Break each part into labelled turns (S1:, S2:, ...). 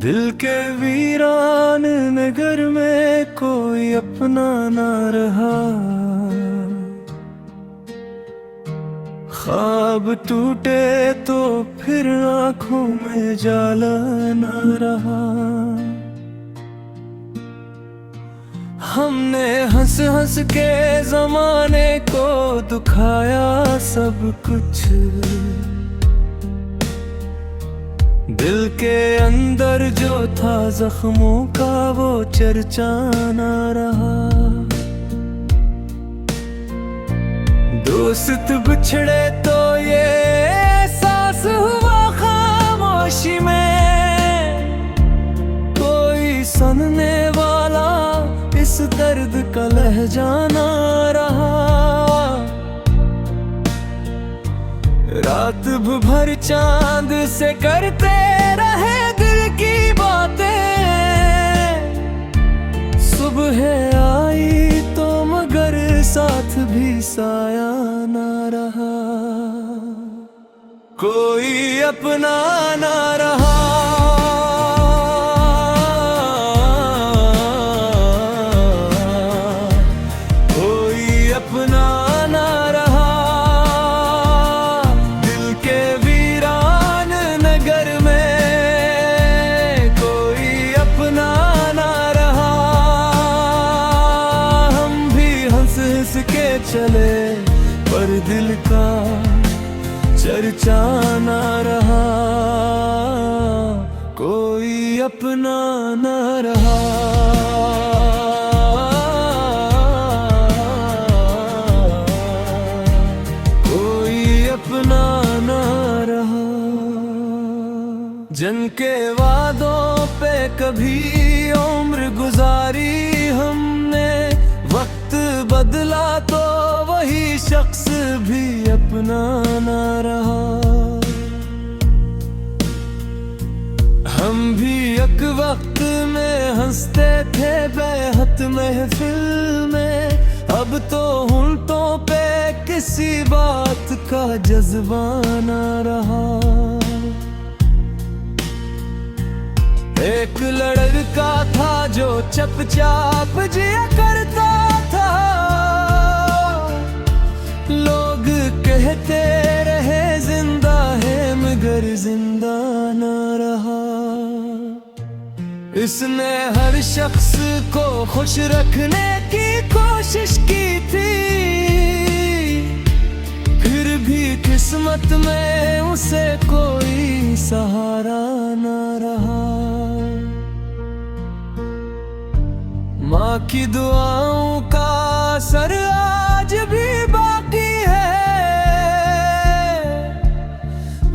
S1: दिल के वीरान नगर में कोई अपना ना रहा। ख्वाब टूटे तो फिर आंखों में जाला ना रहा। हमने हंस हंस के जमाने को दुखाया सब कुछ। दिल के अंदर जो था जख्मों का वो चर्चा ना रहा। दोस्त बिछड़े तो ये एहसास हुआ खामोशी में। कोई सुनने वाला इस दर्द का लहजा ना रहा। रात भर चांद से करते रहे दिल की बातें। सुबह आई तो मगर साथ भी साया ना रहा। कोई अपना ना रहा। कोई अपना ना रहा। दिल के वीरान नगर में कोई अपना ना रहा। हम भी हंस हंस के चले पर दिल का चर्चा ना रहा। कोई अपना ना रहा। कोई अपना ना रहा। जन के वादों पे कभी उम्र गुजारी हमने। वक्त बदला तो वही शख्स भी अपना ना रहा। हम भी एक वक्त में हंसते थे बेहद महफिल में। अब तो होंठों पे किसी बात का जज्बा ना रहा। एक लड़का था जो चुपचाप जिया करता था। लोग कहते रहे जिंदा है मगर जिंदा ना रहा। इसने हर शख्स को खुश रखने की कोशिश की थी। फिर भी किस्मत में उसे कोई सहारा ना रहा। माँ की दुआओं का असर आज भी बाकी है।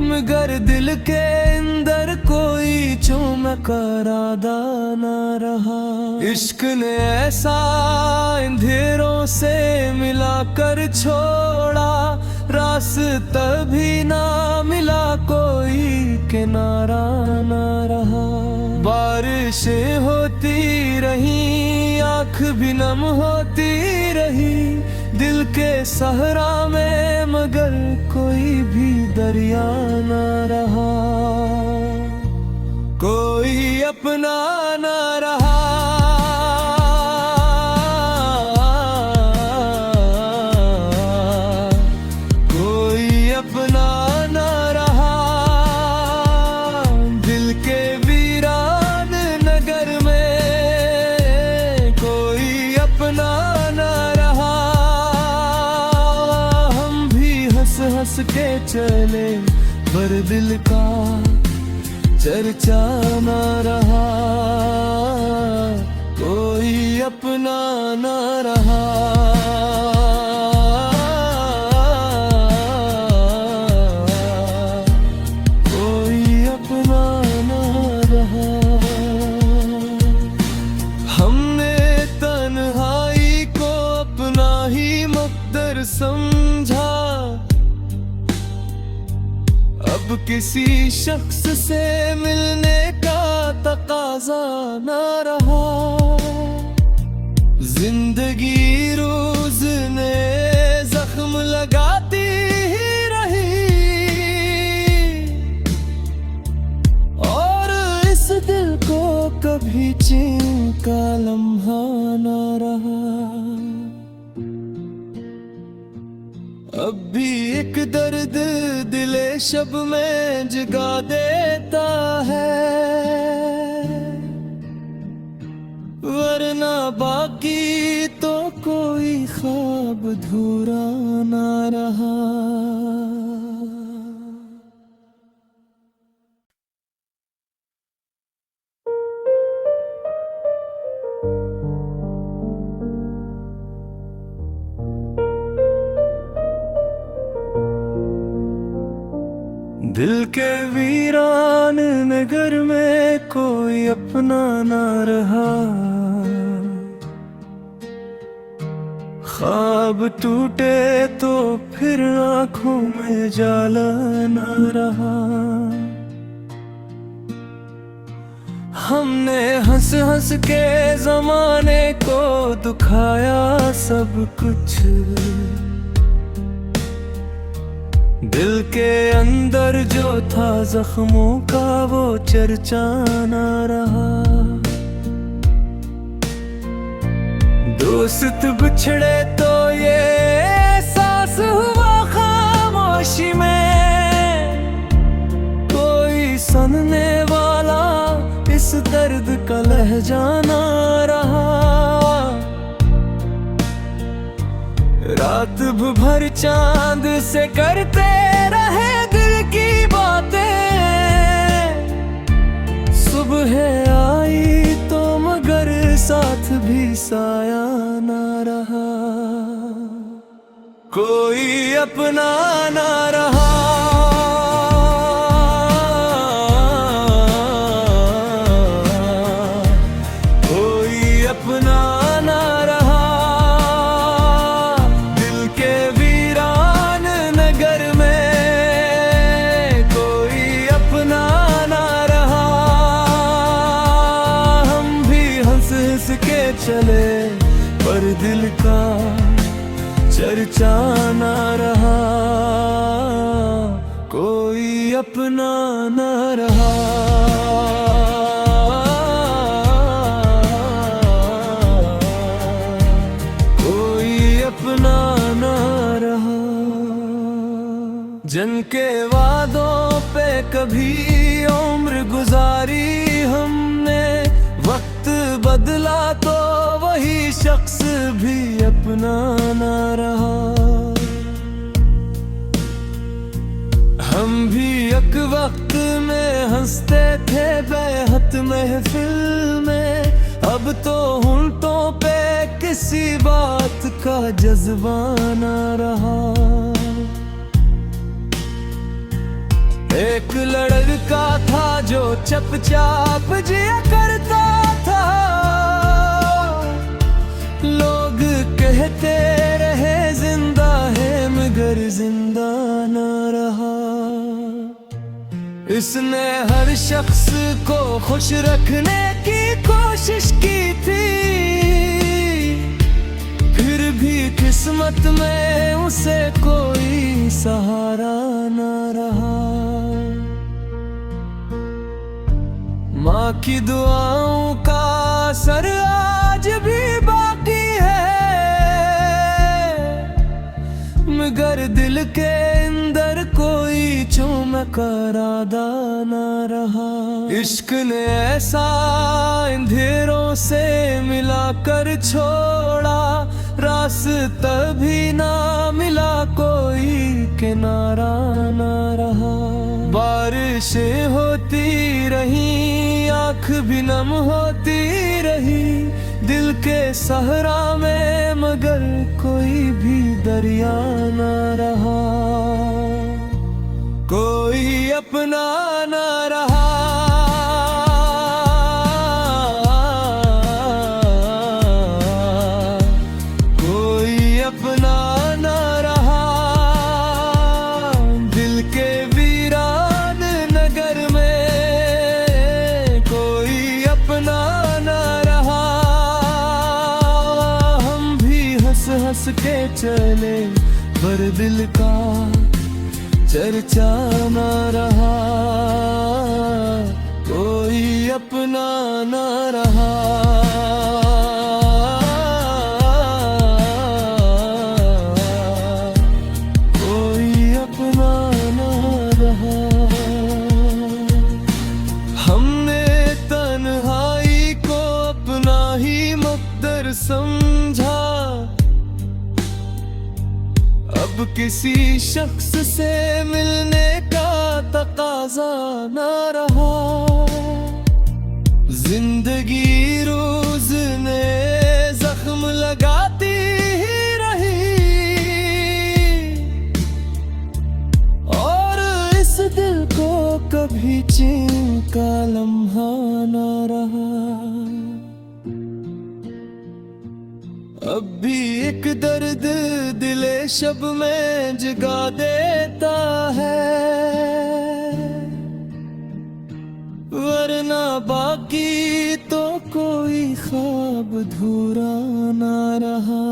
S1: मगर दिल के अंदर कोई चमक इरादा ना रहा। इश्क ने ऐसा अंधेरों से मिलाकर छोड़ा। रास्ता भी ना मिला कोई किनारा ना रहा। बारिशें होती रही आँख भी नम होती रही। दिल के सहरा में मगर कोई भी दरिया ना रहा। कोई अपना ना रहा। कोई अपना ना रहा। दिल के वीरान नगर में कोई अपना ना रहा। हम भी हंस हंस के चले पर दिल का चर्चा ना रहा। कोई अपना ना रहा। कोई अपना ना रहा। हमने तन्हाई को अपना ही मुक़द्दर समझा। अब किसी शख्स से मिलने का तकाज़ा ना रहा। जिंदगी रोज ने जख्म लगाती ही रही। और इस दिल भी चैन का लम्हा ना रहा। अब भी एक दर्द दिले शब में जगा देता है, वरना बाकी तो कोई ख्वाब अधूरा ना रहा। दिल के वीरान नगर में कोई अपना ना रहा, ख्वाब टूटे तो फिर आँखों में जाला ना रहा। हमने हंस हंस के जमाने को दुखाया सब कुछ, दिल के अंदर जो था जख्मों का वो चर्चा ना रहा। दोस्त बिछड़े तो ये एहसास हुआ खामोशी में, कोई सुनने वाला इस दर्द का लहजा ना रहा। रात भर चांद से करते रहे दिल की बातें, सुबह आई तो मगर साथ भी साया ना रहा। कोई अपना ना रहा, कोई अपना ना रहा। दिल के वीरान नगर में कोई अपना ना रहा। हम भी हंस हंस के चले पर दिल का चर्चा ना रहा, कोई अपना ना रहा। अपना ना रहा। जन के वादों पे कभी उम्र गुजारी हमने, वक्त बदला तो वही शख्स भी अपना ना रहा। हम भी एक वक्त में हंसते थे बेहद महफिल में, अब तो होंठों पे किसी बात का जज्बा ना रहा। एक लड़का था जो चुपचाप जिया करता था, लोग कहते रहे जिंदा है मगर जिंदा ना रहा। इसने हर शख्स को खुश रखने की कोशिश की थी, फिर भी किस्मत में उसे कोई सहारा ना रहा। माँ की दुआओं का असर आज भी बाकी है, मगर दिल के अंदर कोई चमक इरादा ना रहा। इश्क ने ऐसा अंधेरों से मिलाकर छोड़ा, रास्ता भी ना मिला कोई किनारा ना रहा। बारिशें होती रही, आँख भी नम होती रही दिल के सहरा में, मगर कोई भी दरिया ना रहा। कोई अपना ना रहा, कोई अपना ना रहा। दिल के वीरान नगर में कोई अपना ना रहा। हम भी हंस हंस के चले पर दिल का चर्चा ना रहा। कोई अपना अपना ना रहा। कोई अपना ना रहा। हमने तन्हाई को अपना ही मुक़द्दर समझा। अब किसी शख्स से मिलने का तकाज़ा ना रहा। जिंदगी रोज ने जख्म लगाती ही रही और इस दिल को कभी चैन का लम्हा ना रहा। अब भी एक दर्द दिले शब में जगा देता है, वरना बाकी तो कोई ख्वाब अधूरा ना रहा।